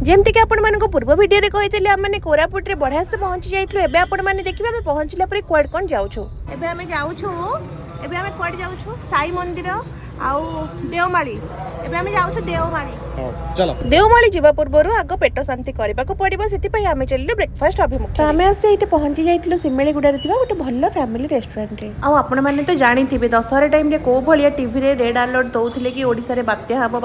जेमती कि आपण पूर्व वीडियो कही आम कोरापुट रे बढ़िया से पहुंची जाइलु। एबे आपण माने देखिबा आम पहुंचला पर कुआड कोन जाउछु। एबे आम जाउछु एबे आम कुआड जाउछु साई मंदिर आउ देवमाली। एबे आम जाउछु देवमाली। चलो देवमाली जीवा पूर्व आग पेट शांति करबा को पड़िबो सेति पई आम चलिलु ब्रेकफास्ट अभिमुखे। आम आसे एटे पहुंची जाइलु सिमेलीगुडा रे थिबा गोटे भल्ल फैमिली रेस्टोरेंट रे। आ आपण माने तो जानिथिबे दशहरा टाइम रे को भलिया टीवी रे रेड अलर्ट दउथिले कि ओडिसा रे बात्या हबो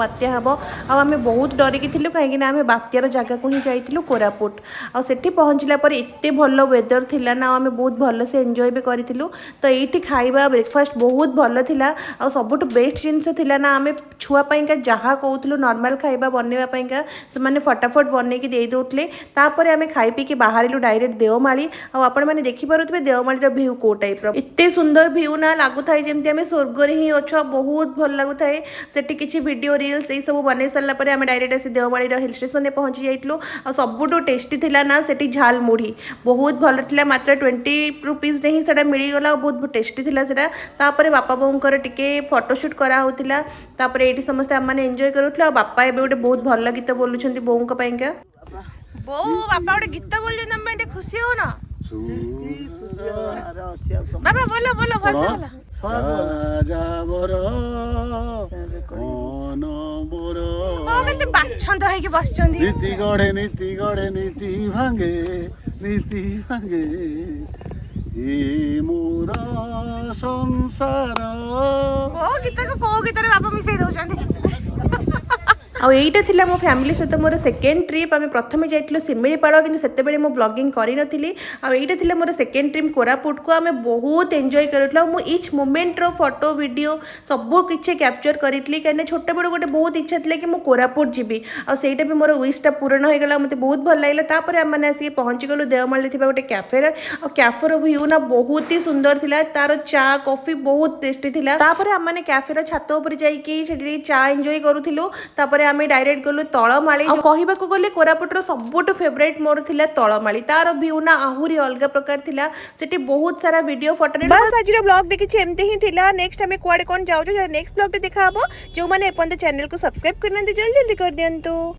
आ आम बहुत डरिकी थिलु काहेकि ना आम बात्यार जगह को ही जाइलु कोरापुट। आ सेठी पहुंचला पर एते भल्ल वेदर थिला ना आम बहुत भल्ल से एन्जॉय भी करिथिलु। तो एठी खाइबा ब्रेकफास्ट बहुत भल्ल थिला आ सबटु बेस्ट जिंस थिला ना आम छुआ पाइका जहाँ कहूँ नॉर्मल खाइबा बनवा पाइका से माने फटाफट बनई की दे दउतले। तापर आम खाई पी के बाहरिलु डायरेक्ट देवमाली। आ आपण माने देखि पारुथबे देवमाली रो व्यू को टाइप रो एते सुंदर व्यू ना लागु थाई जेमति आम स्वर्ग रे ही अछ। बहुत भल लागु थाए सेठी किछि वीडियो रील्स ए सब बनै सारला परे आम डायरेक्ट आसी देवमाली रो हिल स्टेशन रे पहुंची जाइतलु। आ सबुटो टेस्टी थिला ना सेठी झाल मुढ़ी बहुत भल थिला मात्र 20 रुपीस रे ही सेटा मिली गला। बहुत टेस्टी थिला सेटा। तापर बापा बोंकर टिके फोटोशूट करा होतिला। तापर एठी समस्त हम माने एन्जॉय करूथला। बापा एबे गोटे बहुत भल गीत बोलुछंती बोंक पाइका। बो बापा गोटे गीत बोल जे हम एते खुशी हो ना बाबा बोलो बोलो भरसा बोला साजाबर कोनबर ओ केते बाछंद है कि बसचंदी नीति गढ़े नीति भांगे ए मोरा संसार ओ गीत को गीत रे बाबा मिसै दउचंदी। आ एटा थिला मो फैमिली सहित मोर सेकेंड ट्रिप। आम प्रथम जाइलु सिमिलीपाड़ कि सेते बेले मो ब्लॉगिंग करि नथिली। आ एटा थिला मोर सेकेंड ट्रिप कोरापुट को। आम बहुत एन्जॉय करथला। मो ईच मोमेंट रो फोटो वीडियो सब किछि कैप्चर करितली काने छोटे बड़ गोटे बहुत इच्छा थिला कि मो कोरापुट जीबी। आ सेटा भी मोर विशटा पूर्ण हो गेला। मते बहुत भल लागला। तापर आम माने आसी पहुंची गलु देवमाली थिबा गोटे कैफे रे। आ कैफे रो व्यू ना बहुत ही सुंदर थिला। तार चा कॉफी बहुत टेस्टी थिला। तापर आम माने कैफे रो छात ऊपर जाई कि सेठी चा एन्जॉय करूथिलु। तापर आम डायरेक्ट गलु तळमाली। आ कहिबाको गले कोरापुटर सबुठ फेवरेट मोर थिला तळमाली। तार व्यू ना आहुरी अलग प्रकार थिला। सेठी बहुत सारा वीडियो फोटो ने बस आज रो ब्लॉग देखि छी एमते ही थिला। नेक्स्ट हमें कुआडे कोन जाउ जो नेक्स्ट ब्लॉग पे देखा हबो। जो माने अपन चैनल को सब्सक्राइब करना जल्दी जल्दी कर दियंतु।